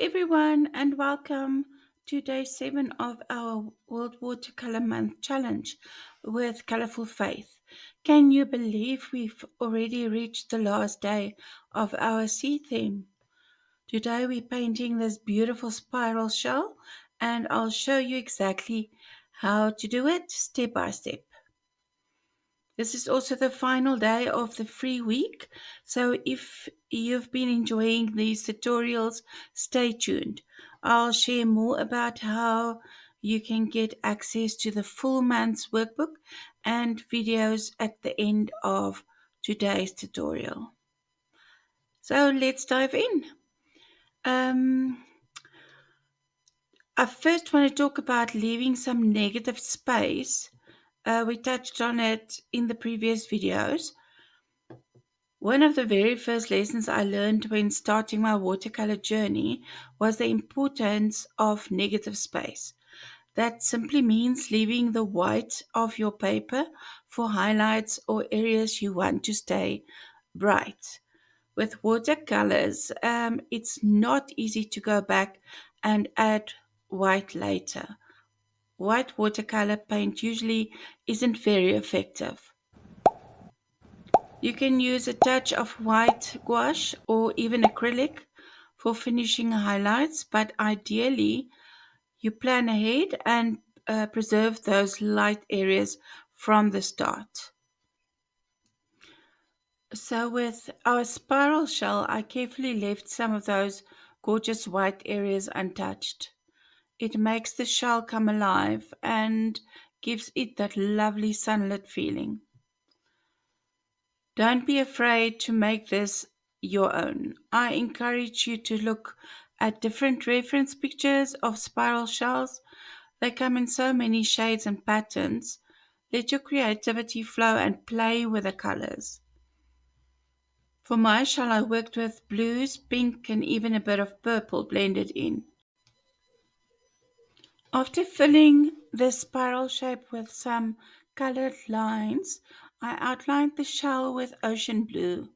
everyone, and welcome to day 7 of our World Watercolour Month challenge with Colourful Faith. Can you believe we've already reached the last day of our sea theme? Today we're painting this beautiful spiral shell, and I'll show you exactly how to do it step by step. This is also the final day of the free week, so if you've been enjoying these tutorials, stay tuned. I'll share more about how you can get access to the full month's workbook and videos at the end of today's tutorial. So let's dive in. Um, I first want to talk about leaving some negative space. We touched on it in the previous videos. One of the very first lessons I learned when starting my watercolor journey was the importance of negative space. That simply means leaving the white of your paper for highlights or areas you want to stay bright. With watercolors, it's not easy to go back and add white later. White watercolor paint usually isn't very effective. You can use a touch of white gouache or even acrylic for finishing highlights, but ideally you plan ahead and preserve those light areas from the start. So with our spiral shell, I carefully left some of those gorgeous white areas untouched. It makes the shell come alive and gives it that lovely sunlit feeling. Don't be afraid to make this your own. I encourage you to look at different reference pictures of spiral shells. They come in so many shades and patterns. Let your creativity flow and play with the colors. For my shell, I worked with blues, pink, and even a bit of purple blended in. After filling the spiral shape with some colored lines, I outlined the shell with ocean blue.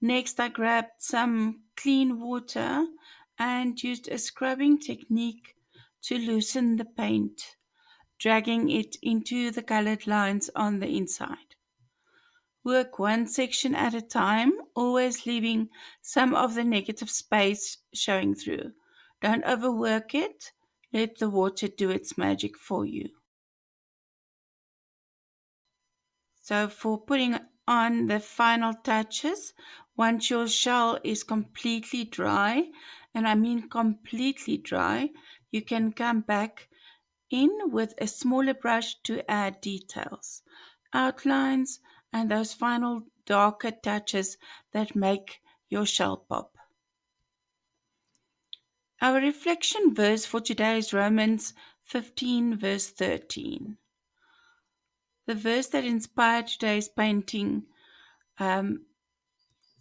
Next, I grabbed some clean water and used a scrubbing technique to loosen the paint, dragging it into the colored lines on the inside. Work one section at a time, always leaving some of the negative space showing through. Don't overwork it. Let the water do its magic for you. So for putting on the final touches, once your shell is completely dry, and I mean completely dry, you can come back in with a smaller brush to add details, outlines, and those final darker touches that make your shell pop. Our reflection verse for today is Romans 15, verse 13. The verse that inspired today's painting um,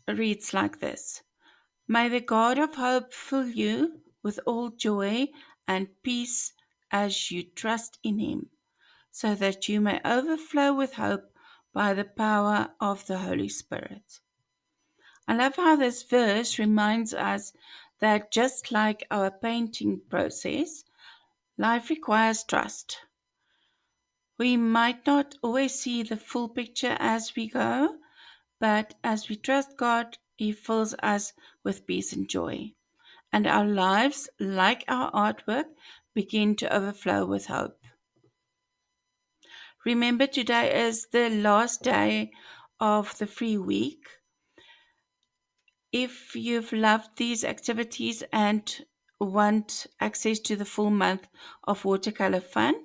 reads like this: May the God of hope fill you with all joy and peace as you trust in him, so that you may overflow with hope by the power of the Holy Spirit. I love how this verse reminds us that just like our painting process, life requires trust. We might not always see the full picture as we go, but as we trust God, He fills us with peace and joy. And our lives, like our artwork, begin to overflow with hope. Remember, today is the last day of the free week. If you've loved these activities and want access to the full month of watercolor fun,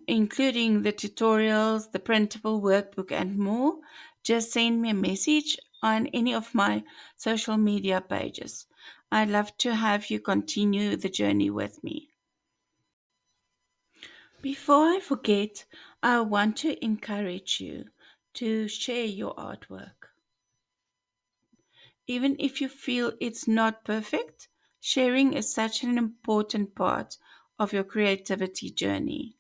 including the tutorials, the printable workbook, and more, just send me a message on any of my social media pages. I'd love to have you continue the journey with me. Before I forget, I want to encourage you to share your artwork. Even if you feel it's not perfect, sharing is such an important part of your creativity journey.